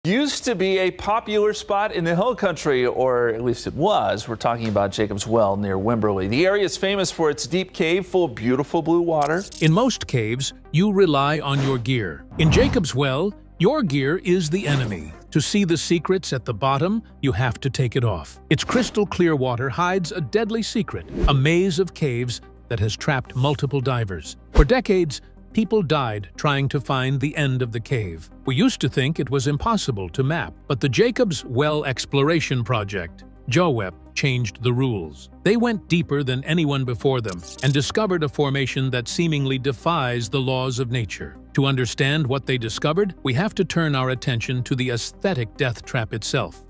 Used to be a popular spot in the hill country, or at least it was. We're talking about Jacob's Well near Wimberley. The area is famous for its deep cave full of beautiful blue water. In most caves, you rely on your gear. In Jacob's Well, your gear is the enemy. To see the secrets at the bottom, you have to take it off. Its crystal clear water hides a deadly secret, a maze of caves that has trapped multiple divers. For decades, people died trying to find the end of the cave. We used to think it was impossible to map, but the Jacob's Well Exploration Project, JOWEP, changed the rules. They went deeper than anyone before them and discovered a formation that seemingly defies the laws of nature. To understand what they discovered, we have to turn our attention to the aesthetic death trap itself.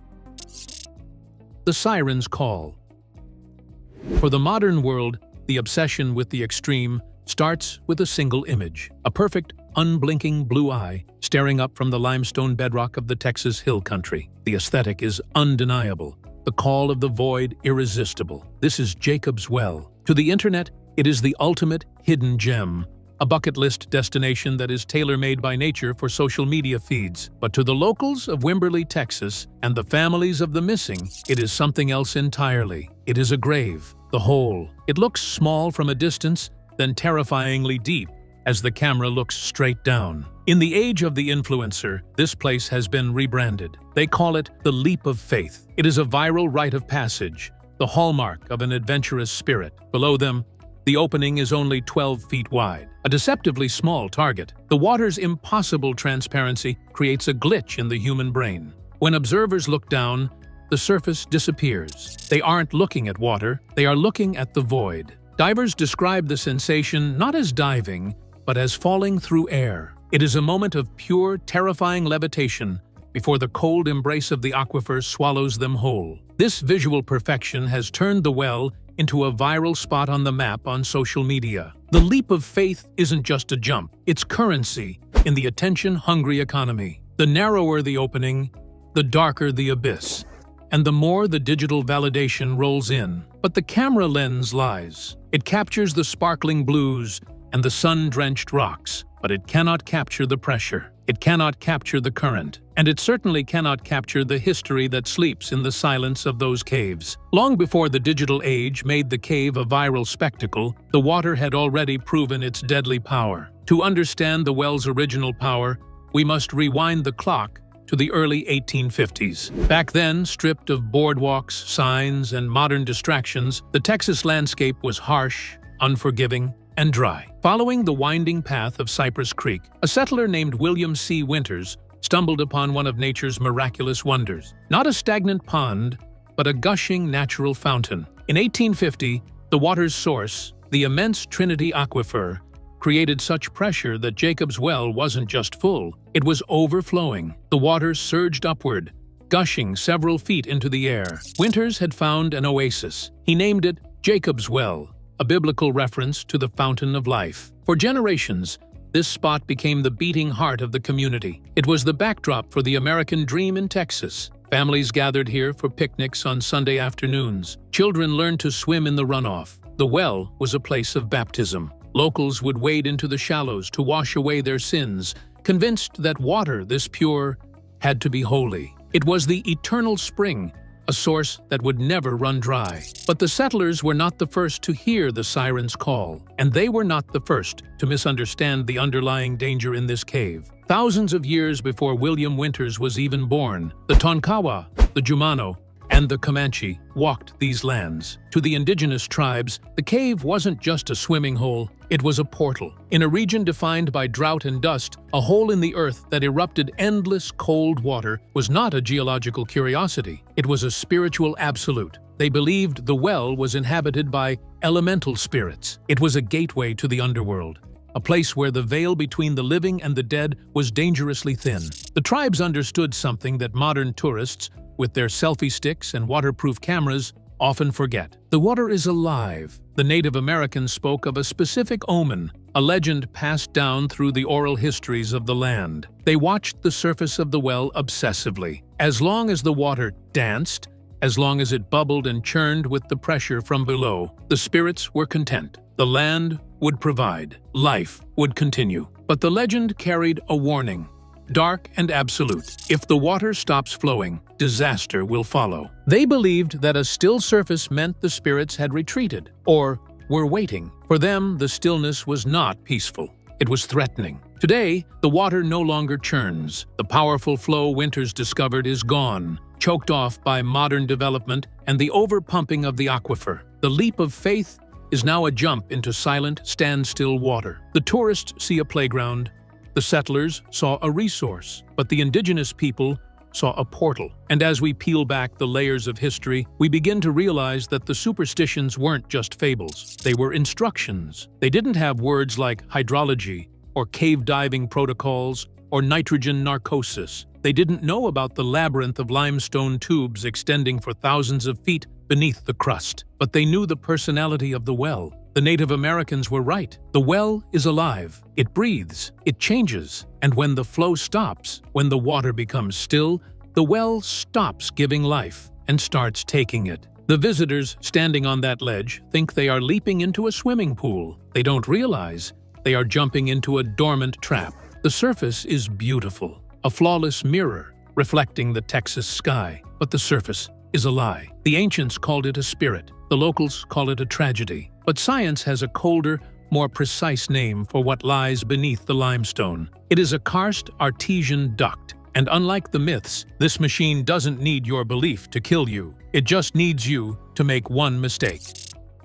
The Siren's Call. For the modern world, the obsession with the extreme starts with a single image, a perfect, unblinking blue eye staring up from the limestone bedrock of the Texas hill country. The aesthetic is undeniable, the call of the void irresistible. This is Jacob's Well. To the internet, it is the ultimate hidden gem, a bucket list destination that is tailor-made by nature for social media feeds. But to the locals of Wimberley, Texas, and the families of the missing, it is something else entirely. It is a grave, the hole. It looks small from a distance, then terrifyingly deep as the camera looks straight down. In the age of the influencer, this place has been rebranded. They call it the Leap of Faith. It is a viral rite of passage, the hallmark of an adventurous spirit. Below them, the opening is only 12 feet wide, a deceptively small target. The water's impossible transparency creates a glitch in the human brain. When observers look down, the surface disappears. They aren't looking at water, they are looking at the void. Divers describe the sensation not as diving, but as falling through air. It is a moment of pure, terrifying levitation before the cold embrace of the aquifer swallows them whole. This visual perfection has turned the well into a viral spot on the map on social media. The leap of faith isn't just a jump, it's currency in the attention-hungry economy. The narrower the opening, the darker the abyss, and the more the digital validation rolls in. But the camera lens lies. It captures the sparkling blues and the sun-drenched rocks, but it cannot capture the pressure. It cannot capture the current, and it certainly cannot capture the history that sleeps in the silence of those caves. Long before the digital age made the cave a viral spectacle, the water had already proven its deadly power. To understand the well's original power, we must rewind the clock to the early 1850s. Back then, stripped of boardwalks, signs, and modern distractions, the Texas landscape was harsh, unforgiving, and dry. Following the winding path of Cypress Creek, a settler named William C. Winters stumbled upon one of nature's miraculous wonders. Not a stagnant pond, but a gushing natural fountain. In 1850, the water's source, the immense Trinity Aquifer, created such pressure that Jacob's Well wasn't just full, it was overflowing. The water surged upward, gushing several feet into the air. Winters had found an oasis. He named it Jacob's Well, a biblical reference to the fountain of life. For generations, this spot became the beating heart of the community. It was the backdrop for the American dream in Texas. Families gathered here for picnics on Sunday afternoons. Children learned to swim in the runoff. The well was a place of baptism. Locals would wade into the shallows to wash away their sins, convinced that water this pure had to be holy. It was the eternal spring, a source that would never run dry. But the settlers were not the first to hear the siren's call, and they were not the first to misunderstand the underlying danger in this cave. Thousands of years before William Winters was even born, the Tonkawa, the Jumano, and the Comanche walked these lands. To the indigenous tribes, the cave wasn't just a swimming hole, it was a portal. In a region defined by drought and dust, a hole in the earth that erupted endless cold water was not a geological curiosity, it was a spiritual absolute. They believed the well was inhabited by elemental spirits. It was a gateway to the underworld, a place where the veil between the living and the dead was dangerously thin. The tribes understood something that modern tourists, with their selfie sticks and waterproof cameras, often forget. The water is alive. The Native Americans spoke of a specific omen, a legend passed down through the oral histories of the land. They watched the surface of the well obsessively. As long as the water danced, as long as it bubbled and churned with the pressure from below, the spirits were content. The land would provide. Life would continue. But the legend carried a warning. dark and absolute. If the water stops flowing, disaster will follow. They believed that a still surface meant the spirits had retreated, or were waiting. For them, the stillness was not peaceful. It was threatening. Today, the water no longer churns. The powerful flow Winters discovered is gone, choked off by modern development and the overpumping of the aquifer. The leap of faith is now a jump into silent, standstill water. The tourists see a playground. The settlers saw a resource, but the indigenous people saw a portal. And as we peel back the layers of history, we begin to realize that the superstitions weren't just fables. They were instructions. They didn't have words like hydrology, or cave diving protocols, or nitrogen narcosis. They didn't know about the labyrinth of limestone tubes extending for thousands of feet beneath the crust. But they knew the personality of the well. The Native Americans were right. The well is alive. It breathes. It changes. And when the flow stops, when the water becomes still, the well stops giving life and starts taking it. The visitors standing on that ledge think they are leaping into a swimming pool. They don't realize they are jumping into a dormant trap. The surface is beautiful, a flawless mirror reflecting the Texas sky. But the surface is a lie. The ancients called it a spirit. The locals call it a tragedy. But science has a colder, more precise name for what lies beneath the limestone. It is a karst artesian duct. And unlike the myths, this machine doesn't need your belief to kill you. It just needs you to make one mistake.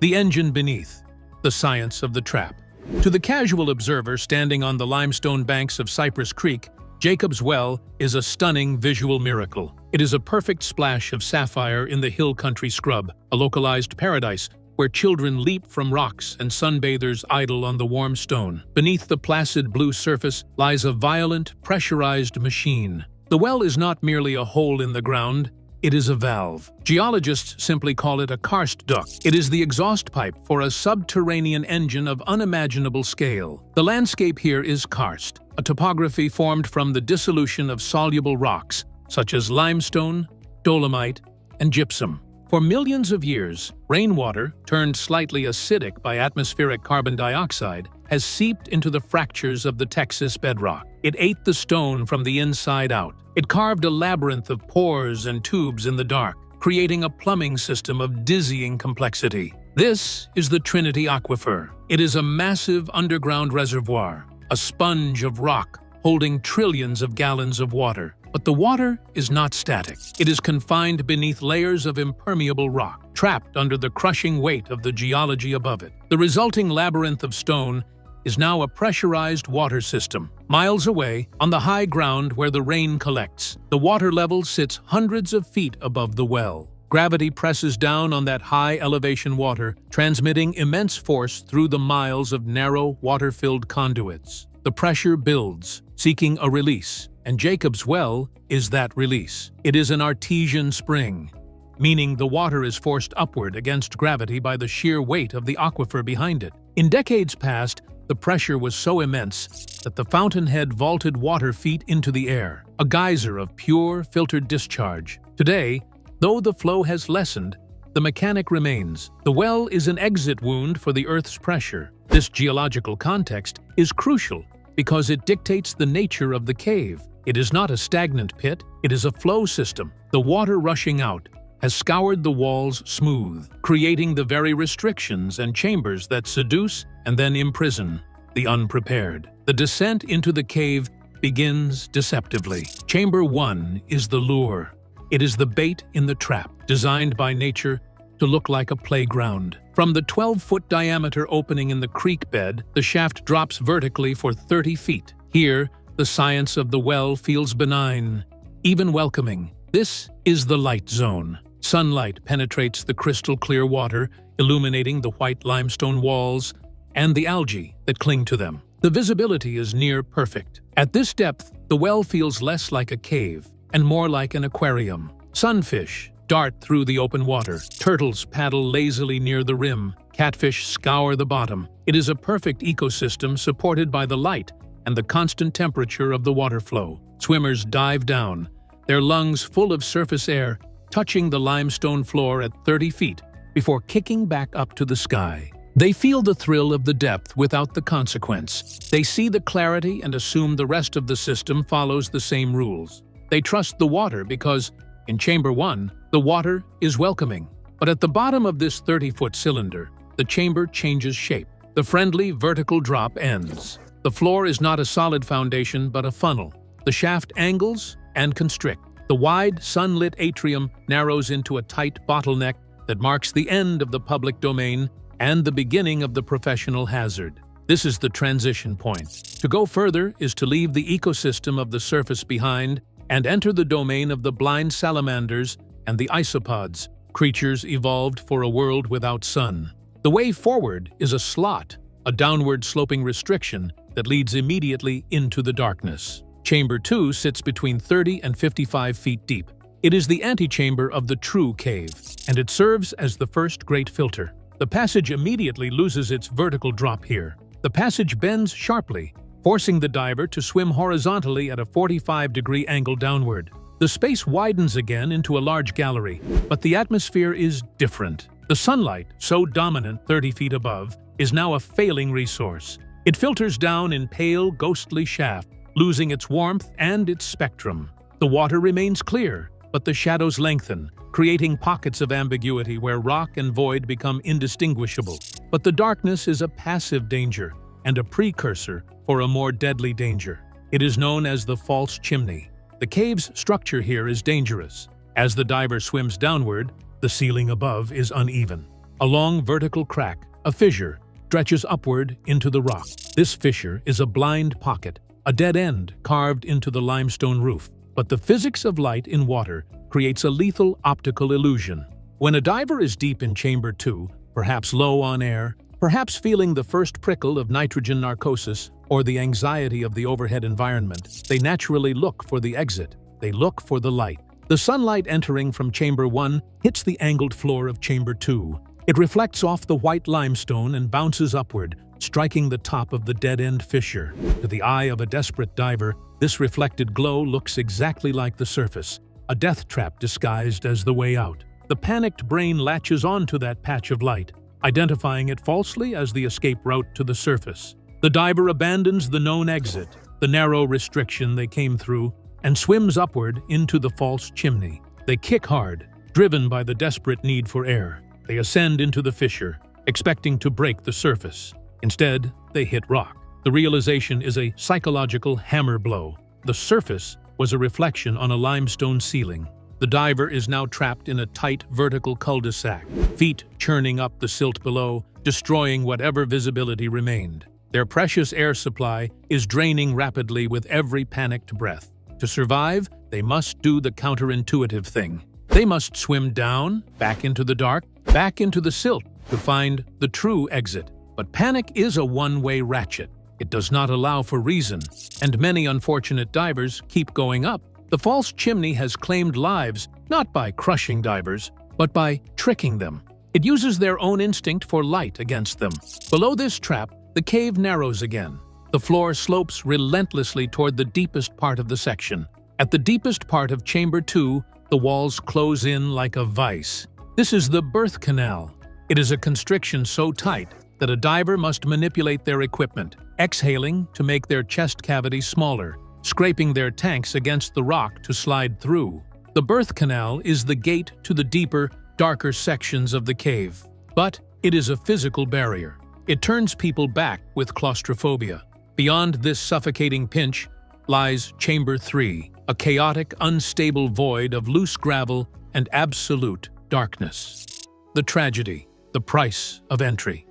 The engine beneath. The science of the trap. To the casual observer standing on the limestone banks of Cypress Creek, Jacob's Well is a stunning visual miracle. It is a perfect splash of sapphire in the hill country scrub, a localized paradise where children leap from rocks and sunbathers idle on the warm stone. Beneath the placid blue surface lies a violent, pressurized machine. The well is not merely a hole in the ground, it is a valve. Geologists simply call it a karst duct. It is the exhaust pipe for a subterranean engine of unimaginable scale. The landscape here is karst, a topography formed from the dissolution of soluble rocks, such as limestone, dolomite, and gypsum. For millions of years, rainwater, turned slightly acidic by atmospheric carbon dioxide, has seeped into the fractures of the Texas bedrock. It ate the stone from the inside out. It carved a labyrinth of pores and tubes in the dark, creating a plumbing system of dizzying complexity. This is the Trinity Aquifer. It is a massive underground reservoir, a sponge of rock holding trillions of gallons of water. But the water is not static. It is confined beneath layers of impermeable rock, trapped under the crushing weight of the geology above it. The resulting labyrinth of stone is now a pressurized water system. Miles away, on the high ground where the rain collects, the water level sits hundreds of feet above the well. Gravity presses down on that high-elevation water, transmitting immense force through the miles of narrow, water-filled conduits. The pressure builds, seeking a release, and Jacob's Well is that release. It is an artesian spring, meaning the water is forced upward against gravity by the sheer weight of the aquifer behind it. In decades past, the pressure was so immense that the fountainhead vaulted water feet into the air, a geyser of pure, filtered discharge. Today, though the flow has lessened, the mechanic remains. The well is an exit wound for the Earth's pressure. This geological context is crucial because it dictates the nature of the cave. It is not a stagnant pit, it is a flow system. The water rushing out has scoured the walls smooth, creating the very restrictions and chambers that seduce and then imprison the unprepared. The descent into the cave begins deceptively. Chamber 1 is the lure. It is the bait in the trap, designed by nature to look like a playground. From the 12-foot diameter opening in the creek bed, the shaft drops vertically for 30 feet. Here, the science of the well feels benign, even welcoming. This is the light zone. Sunlight penetrates the crystal-clear water, illuminating the white limestone walls and the algae that cling to them. The visibility is near perfect. At this depth, the well feels less like a cave and more like an aquarium. Sunfish dart through the open water. Turtles paddle lazily near the rim. Catfish scour the bottom. It is a perfect ecosystem supported by the light and the constant temperature of the water flow. Swimmers dive down, their lungs full of surface air, touching the limestone floor at 30 feet before kicking back up to the sky. They feel the thrill of the depth without the consequence. They see the clarity and assume the rest of the system follows the same rules. They trust the water because, in Chamber 1, the water is welcoming. But at the bottom of this 30-foot cylinder, the chamber changes shape. The friendly vertical drop ends. The floor is not a solid foundation but a funnel. The shaft angles and constrict. The wide, sunlit atrium narrows into a tight bottleneck that marks the end of the public domain and the beginning of the professional hazard. This is the transition point. To go further is to leave the ecosystem of the surface behind and enter the domain of the blind salamanders and the isopods, creatures evolved for a world without sun. The way forward is a slot, a downward-sloping restriction that leads immediately into the darkness. Chamber 2 sits between 30 and 55 feet deep. It is the antechamber of the true cave, and it serves as the first great filter. The passage immediately loses its vertical drop here. The passage bends sharply, forcing the diver to swim horizontally at a 45-degree angle downward. The space widens again into a large gallery, but the atmosphere is different. The sunlight, so dominant 30 feet above, is now a failing resource. It filters down in pale, ghostly shaft, losing its warmth and its spectrum. The water remains clear, but the shadows lengthen, creating pockets of ambiguity where rock and void become indistinguishable. But the darkness is a passive danger and a precursor for a more deadly danger. It is known as the false chimney. The cave's structure here is dangerous. As the diver swims downward, the ceiling above is uneven. A long vertical crack, a fissure, stretches upward into the rock. This fissure is a blind pocket, a dead end carved into the limestone roof. But the physics of light in water creates a lethal optical illusion. When a diver is deep in Chamber 2, perhaps low on air, perhaps feeling the first prickle of nitrogen narcosis or the anxiety of the overhead environment, they naturally look for the exit. They look for the light. The sunlight entering from Chamber 1 hits the angled floor of Chamber 2. It reflects off the white limestone and bounces upward, striking the top of the dead-end fissure. To the eye of a desperate diver, this reflected glow looks exactly like the surface, a death trap disguised as the way out. The panicked brain latches onto that patch of light, identifying it falsely as the escape route to the surface. The diver abandons the known exit, the narrow restriction they came through, and swims upward into the false chimney. They kick hard, driven by the desperate need for air. They ascend into the fissure, expecting to break the surface. Instead, they hit rock. The realization is a psychological hammer blow. The surface was a reflection on a limestone ceiling. The diver is now trapped in a tight vertical cul-de-sac, feet churning up the silt below, destroying whatever visibility remained. Their precious air supply is draining rapidly with every panicked breath. To survive, they must do the counterintuitive thing. They must swim down, back into the dark, back into the silt to find the true exit. But panic is a one-way ratchet. It does not allow for reason, and many unfortunate divers keep going up. The false chimney has claimed lives not by crushing divers, but by tricking them. It uses their own instinct for light against them. Below this trap, the cave narrows again. The floor slopes relentlessly toward the deepest part of the section. At the deepest part of Chamber 2, the walls close in like a vice. This is the birth canal. It is a constriction so tight that a diver must manipulate their equipment, exhaling to make their chest cavity smaller, scraping their tanks against the rock to slide through. The birth canal is the gate to the deeper, darker sections of the cave. But it is a physical barrier. It turns people back with claustrophobia. Beyond this suffocating pinch lies Chamber 3, a chaotic, unstable void of loose gravel and absolute darkness. The tragedy, the price of entry.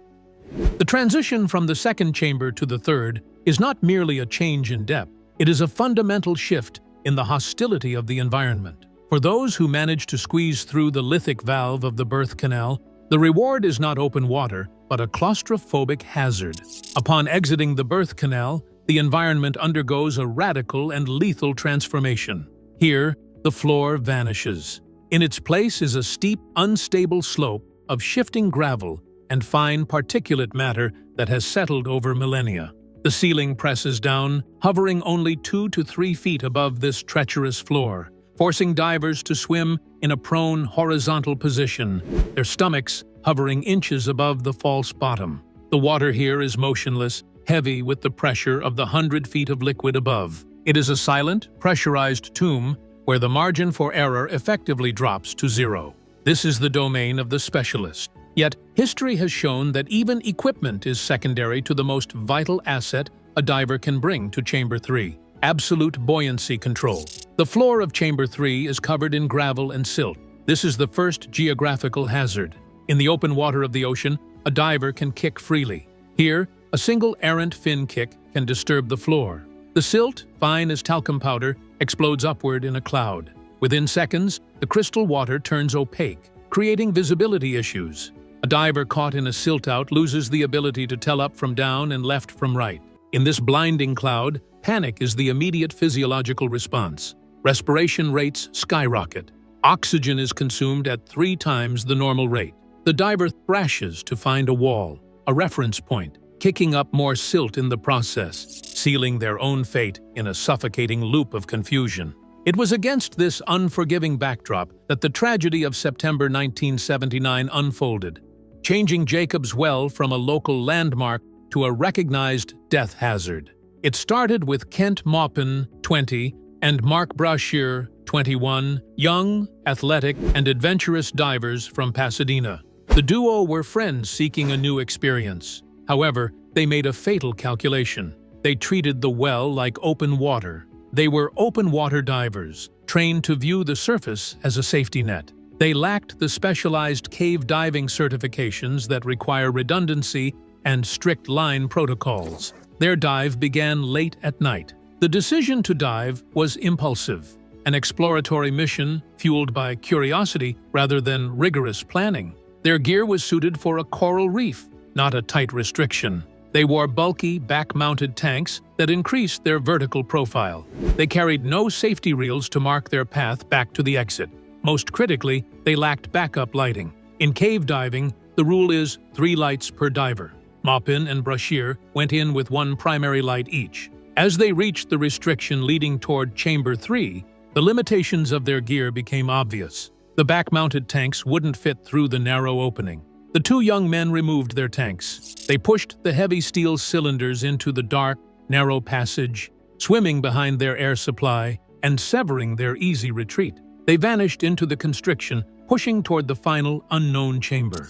The transition from the second chamber to the third is not merely a change in depth, it is a fundamental shift in the hostility of the environment. For those who manage to squeeze through the lithic valve of the birth canal, the reward is not open water, but a claustrophobic hazard. Upon exiting the birth canal, the environment undergoes a radical and lethal transformation. Here, the floor vanishes. In its place is a steep, unstable slope of shifting gravel and fine particulate matter that has settled over millennia. The ceiling presses down, hovering only 2 to 3 feet above this treacherous floor, forcing divers to swim in a prone, horizontal position, their stomachs hovering inches above the false bottom. The water here is motionless, heavy with the pressure of the 100 feet of liquid above. It is a silent, pressurized tomb where the margin for error effectively drops to zero. This is the domain of the specialist. Yet, history has shown that even equipment is secondary to the most vital asset a diver can bring to Chamber 3: absolute buoyancy control. The floor of Chamber 3 is covered in gravel and silt. This is the first geographical hazard. In the open water of the ocean, a diver can kick freely. Here, a single errant fin kick can disturb the floor. The silt, fine as talcum powder, explodes upward in a cloud. Within seconds, the crystal water turns opaque, creating visibility issues. A diver caught in a silt-out loses the ability to tell up from down and left from right. In this blinding cloud, panic is the immediate physiological response. Respiration rates skyrocket. Oxygen is consumed at 3 times the normal rate. The diver thrashes to find a wall, a reference point, kicking up more silt in the process, sealing their own fate in a suffocating loop of confusion. It was against this unforgiving backdrop that the tragedy of September 1979 unfolded, changing Jacob's Well from a local landmark to a recognized death hazard. It started with Kent Maupin, 20, and Mark Brashear, 21, young, athletic, and adventurous divers from Pasadena. The duo were friends seeking a new experience. However, they made a fatal calculation. They treated the well like open water. They were open water divers, trained to view the surface as a safety net. They lacked the specialized cave diving certifications that require redundancy and strict line protocols. Their dive began late at night. The decision to dive was impulsive, an exploratory mission fueled by curiosity rather than rigorous planning. Their gear was suited for a coral reef, not a tight restriction. They wore bulky, back-mounted tanks that increased their vertical profile. They carried no safety reels to mark their path back to the exit. Most critically, they lacked backup lighting. In cave diving, the rule is 3 lights per diver. Maupin and Brashear went in with 1 primary light each. As they reached the restriction leading toward Chamber 3, the limitations of their gear became obvious. The back-mounted tanks wouldn't fit through the narrow opening. The 2 young men removed their tanks. They pushed the heavy steel cylinders into the dark, narrow passage, swimming behind their air supply and severing their easy retreat. They vanished into the constriction, pushing toward the final unknown chamber.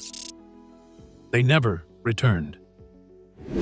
They never returned.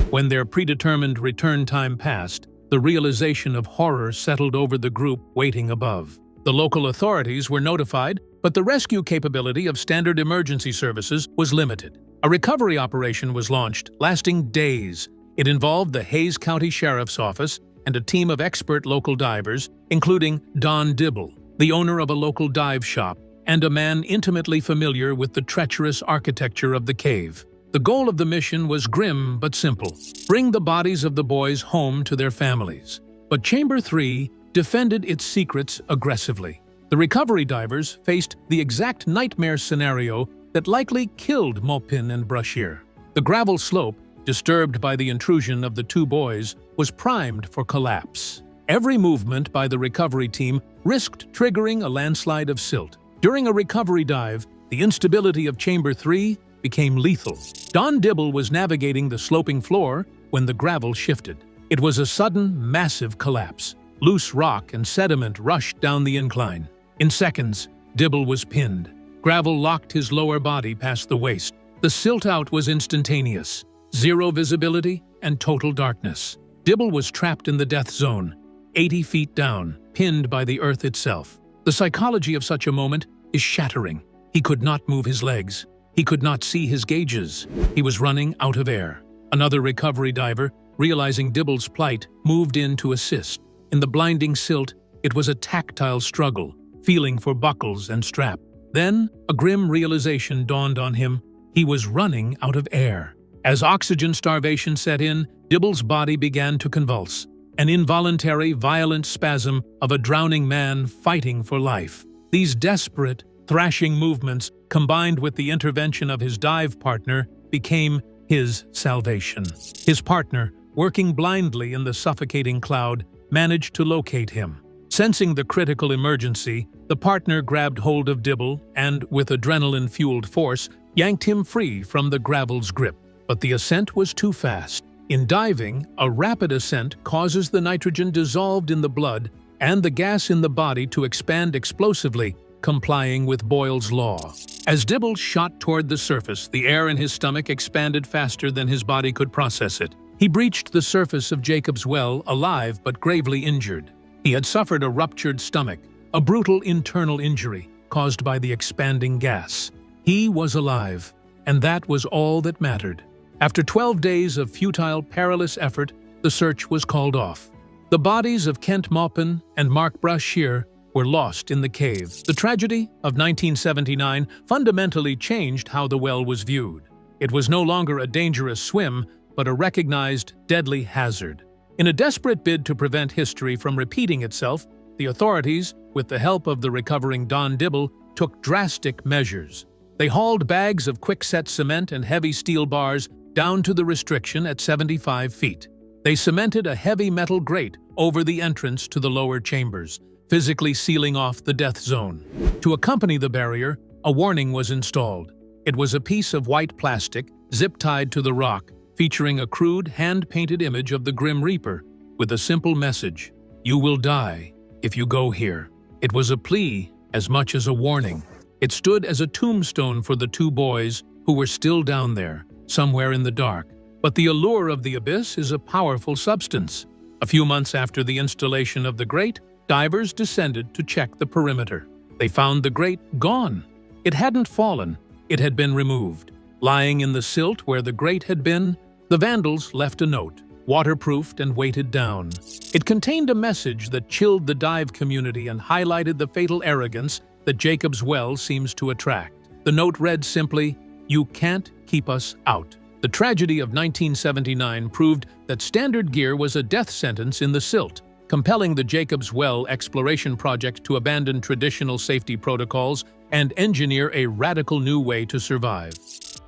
When their predetermined return time passed, the realization of horror settled over the group waiting above. The local authorities were notified, but the rescue capability of standard emergency services was limited. A recovery operation was launched, lasting days. It involved the Hays County Sheriff's Office and a team of expert local divers, including Don Dibble, the owner of a local dive shop, and a man intimately familiar with the treacherous architecture of the cave. The goal of the mission was grim but simple: bring the bodies of the boys home to their families. But Chamber 3 defended its secrets aggressively. The recovery divers faced the exact nightmare scenario that likely killed Maupin and Brashear. The gravel slope, disturbed by the intrusion of the 2 boys, was primed for collapse. Every movement by the recovery team risked triggering a landslide of silt. During a recovery dive, the instability of Chamber 3 became lethal. Don Dibble was navigating the sloping floor when the gravel shifted. It was a sudden, massive collapse. Loose rock and sediment rushed down the incline. In seconds, Dibble was pinned. Gravel locked his lower body past the waist. The silt-out was instantaneous. 0 visibility and total darkness. Dibble was trapped in the death zone, 80 feet down, pinned by the earth itself. The psychology of such a moment is shattering. He could not move his legs. He could not see his gauges. He was running out of air. Another recovery diver, realizing Dibble's plight, moved in to assist. In the blinding silt, it was a tactile struggle, feeling for buckles and strap. Then, a grim realization dawned on him. He was running out of air. As oxygen starvation set in, Dibble's body began to convulse, an involuntary, violent spasm of a drowning man fighting for life. These desperate, thrashing movements, combined with the intervention of his dive partner, became his salvation. His partner, working blindly in the suffocating cloud, managed to locate him. Sensing the critical emergency, the partner grabbed hold of Dibble and, with adrenaline-fueled force, yanked him free from the gravel's grip. But the ascent was too fast. In diving, a rapid ascent causes the nitrogen dissolved in the blood and the gas in the body to expand explosively, complying with Boyle's law. As Dibble shot toward the surface, the air in his stomach expanded faster than his body could process it. He breached the surface of Jacob's Well alive but gravely injured. He had suffered a ruptured stomach, a brutal internal injury caused by the expanding gas. He was alive, and that was all that mattered. After 12 days of futile, perilous effort, the search was called off. The bodies of Kent Maupin and Mark Brashear were lost in the cave. The tragedy of 1979 fundamentally changed how the well was viewed. It was no longer a dangerous swim, but a recognized deadly hazard. In a desperate bid to prevent history from repeating itself, the authorities, with the help of the recovering Don Dibble, took drastic measures. They hauled bags of quickset cement and heavy steel bars down to the restriction at 75 feet. They cemented a heavy metal grate over the entrance to the lower chambers, physically sealing off the death zone. To accompany the barrier, a warning was installed. It was a piece of white plastic, zip-tied to the rock, featuring a crude, hand-painted image of the Grim Reaper, with a simple message: "You will die if you go here." It was a plea as much as a warning. It stood as a tombstone for the two boys who were still down there, somewhere in the dark. But the allure of the abyss is a powerful substance. A few months after the installation of the grate, divers descended to check the perimeter. They found the grate gone. It hadn't fallen, it had been removed. Lying in the silt where the grate had been, the vandals left a note, waterproofed and weighted down. It contained a message that chilled the dive community and highlighted the fatal arrogance that Jacob's Well seems to attract. The note read simply, "You can't keep us out." The tragedy of 1979 proved that standard gear was a death sentence in the silt, compelling the Jacob's Well exploration project to abandon traditional safety protocols and engineer a radical new way to survive.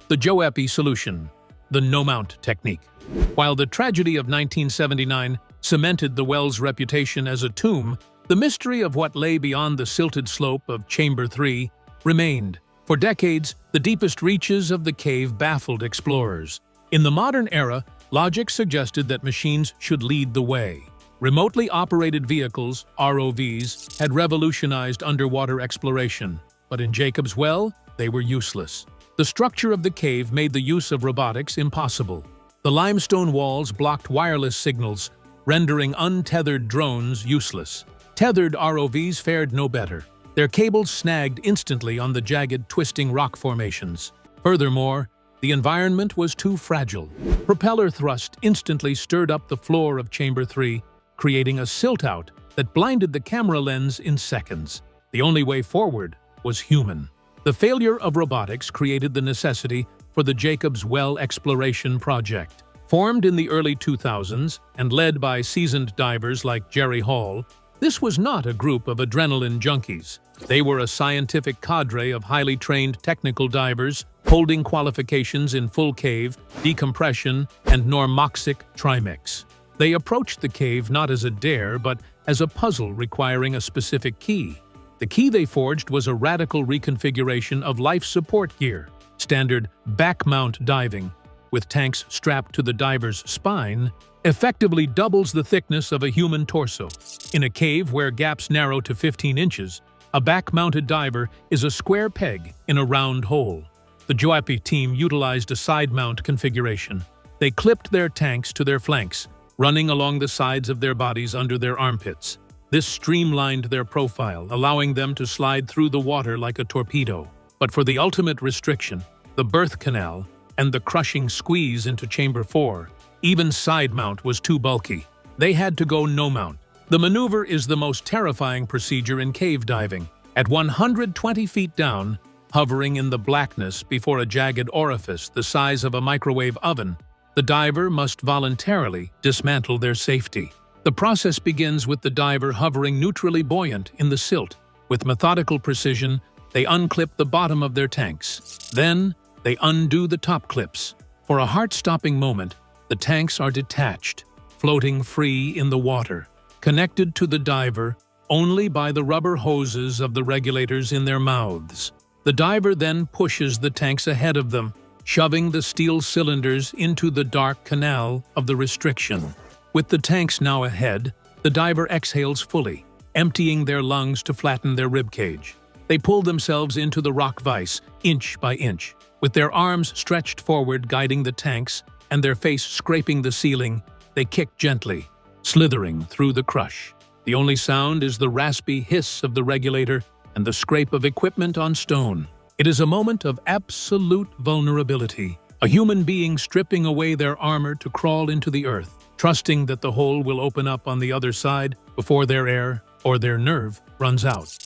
The Joeppy solution, the no-mount technique. While the tragedy of 1979 cemented the well's reputation as a tomb, the mystery of what lay beyond the silted slope of Chamber 3 remained. For decades, the deepest reaches of the cave baffled explorers. In the modern era, logic suggested that machines should lead the way. Remotely operated vehicles, ROVs, had revolutionized underwater exploration, but in Jacob's Well, they were useless. The structure of the cave made the use of robotics impossible. The limestone walls blocked wireless signals, rendering untethered drones useless. Tethered ROVs fared no better. Their cables snagged instantly on the jagged, twisting rock formations. Furthermore, the environment was too fragile. Propeller thrust instantly stirred up the floor of Chamber 3, creating a silt-out that blinded the camera lens in seconds. The only way forward was human. The failure of robotics created the necessity for the Jacob's Well exploration project. Formed in the early 2000s and led by seasoned divers like Jerry Hall, this was not a group of adrenaline junkies. They were a scientific cadre of highly trained technical divers holding qualifications in full cave, decompression, and normoxic trimix. They approached the cave not as a dare, but as a puzzle requiring a specific key. The key they forged was a radical reconfiguration of life support gear. Standard back-mount diving, with tanks strapped to the diver's spine, effectively doubles the thickness of a human torso. In a cave where gaps narrow to 15 inches, a back-mounted diver is a square peg in a round hole. The Joeppy team utilized a side-mount configuration. They clipped their tanks to their flanks, running along the sides of their bodies under their armpits. This streamlined their profile, allowing them to slide through the water like a torpedo. But for the ultimate restriction, the birth canal, and the crushing squeeze into Chamber 4, even side mount was too bulky. They had to go no-mount. The maneuver is the most terrifying procedure in cave diving. At 120 feet down, hovering in the blackness before a jagged orifice the size of a microwave oven, the diver must voluntarily dismantle their safety. The process begins with the diver hovering neutrally buoyant in the silt. With methodical precision, they unclip the bottom of their tanks. Then, they undo the top clips. For a heart-stopping moment, the tanks are detached, floating free in the water, connected to the diver only by the rubber hoses of the regulators in their mouths. The diver then pushes the tanks ahead of them, shoving the steel cylinders into the dark canal of the restriction. With the tanks now ahead, the diver exhales fully, emptying their lungs to flatten their ribcage. They pull themselves into the rock vise, inch by inch, with their arms stretched forward guiding the tanks and their face scraping the ceiling. They kick gently, slithering through the crush. The only sound is the raspy hiss of the regulator and the scrape of equipment on stone. It is a moment of absolute vulnerability, a human being stripping away their armor to crawl into the earth, trusting that the hole will open up on the other side before their air or their nerve runs out.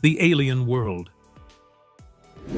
The alien world.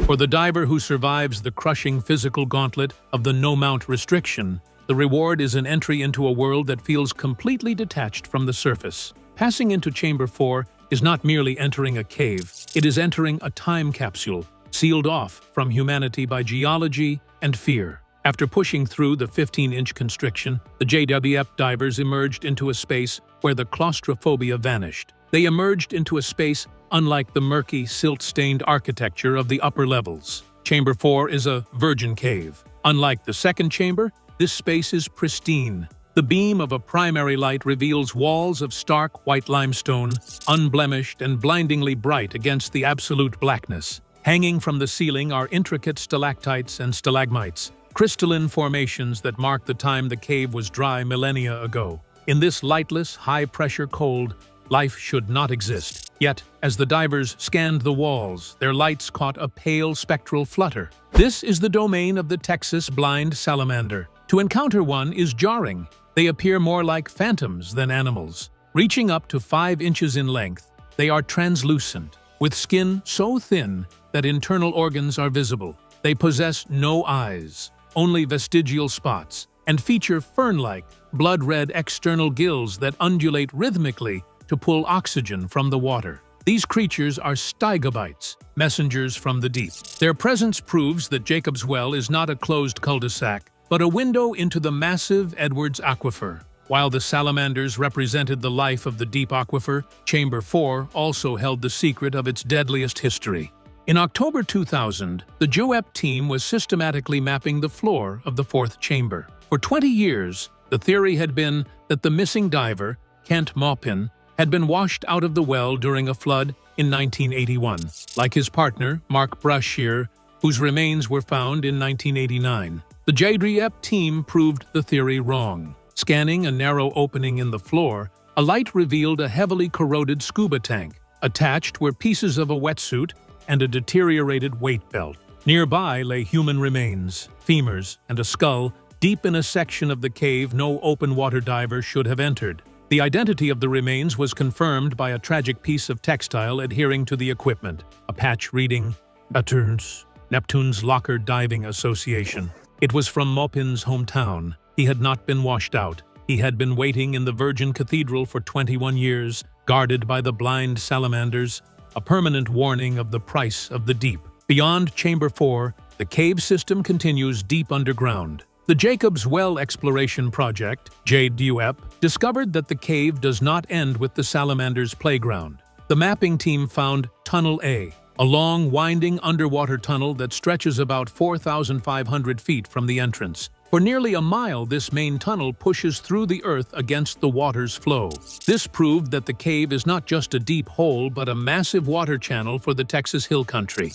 For the diver who survives the crushing physical gauntlet of the no-mount restriction, the reward is an entry into a world that feels completely detached from the surface. Passing into Chamber 4 is not merely entering a cave, it is entering a time capsule, sealed off from humanity by geology and fear. After pushing through the 15-inch constriction, the JWF divers emerged into a space where the claustrophobia vanished. They emerged into a space unlike the murky, silt-stained architecture of the upper levels. Chamber 4 is a virgin cave. Unlike the second chamber, this space is pristine. The beam of a primary light reveals walls of stark white limestone, unblemished and blindingly bright against the absolute blackness. Hanging from the ceiling are intricate stalactites and stalagmites, crystalline formations that mark the time the cave was dry millennia ago. In this lightless, high-pressure cold, life should not exist. Yet, as the divers scanned the walls, their lights caught a pale spectral flutter. This is the domain of the Texas blind salamander. To encounter one is jarring. They appear more like phantoms than animals. Reaching up to 5 inches in length, they are translucent, with skin so thin that internal organs are visible. They possess no eyes, only vestigial spots, and feature fern-like, blood-red external gills that undulate rhythmically to pull oxygen from the water. These creatures are stygobites, messengers from the deep. Their presence proves that Jacob's Well is not a closed cul-de-sac, but a window into the massive Edwards Aquifer. While the salamanders represented the life of the deep aquifer, Chamber 4 also held the secret of its deadliest history. In October 2000, the JWF team was systematically mapping the floor of the fourth chamber. For 20 years, the theory had been that the missing diver, Kent Maupin, had been washed out of the well during a flood in 1981, like his partner, Mark Brashear, whose remains were found in 1989. The JWF team proved the theory wrong. Scanning a narrow opening in the floor, a light revealed a heavily corroded scuba tank. Attached were pieces of a wetsuit and a deteriorated weight belt. Nearby lay human remains, femurs, and a skull deep in a section of the cave no open-water diver should have entered. The identity of the remains was confirmed by a tragic piece of textile adhering to the equipment, a patch reading, "Aturns, Neptune's Locker Diving Association." It was from Maupin's hometown. He had not been washed out. He had been waiting in the Virgin Cathedral for 21 years, guarded by the blind salamanders, a permanent warning of the price of the deep. Beyond Chamber 4, the cave system continues deep underground. The Jacob's Well Exploration Project, JWEP, discovered that the cave does not end with the salamander's playground. The mapping team found Tunnel A, a long, winding underwater tunnel that stretches about 4,500 feet from the entrance. For nearly a mile, this main tunnel pushes through the earth against the water's flow. This proved that the cave is not just a deep hole, but a massive water channel for the Texas Hill Country.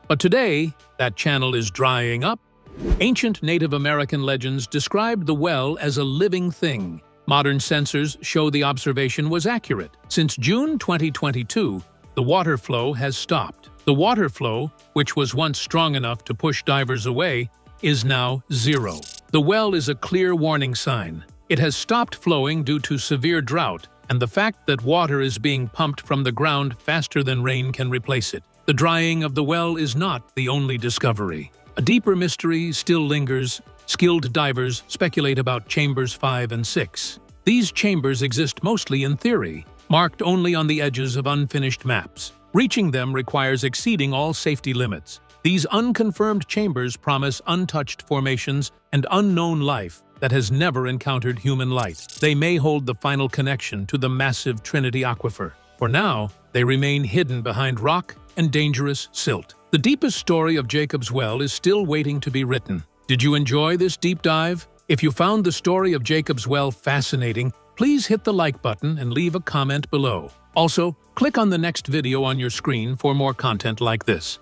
But today, that channel is drying up. Ancient Native American legends described the well as a living thing. Modern sensors show the observation was accurate. Since June 2022, the water flow has stopped. The water flow, which was once strong enough to push divers away, is now zero. The well is a clear warning sign. It has stopped flowing due to severe drought and the fact that water is being pumped from the ground faster than rain can replace it. The drying of the well is not the only discovery. A deeper mystery still lingers. Skilled divers speculate about Chambers 5 and 6. These chambers exist mostly in theory, marked only on the edges of unfinished maps. Reaching them requires exceeding all safety limits. These unconfirmed chambers promise untouched formations and unknown life that has never encountered human light. They may hold the final connection to the massive Trinity Aquifer. For now, they remain hidden behind rock and dangerous silt. The deepest story of Jacob's Well is still waiting to be written. Did you enjoy this deep dive? If you found the story of Jacob's Well fascinating, please hit the like button and leave a comment below. Also, click on the next video on your screen for more content like this.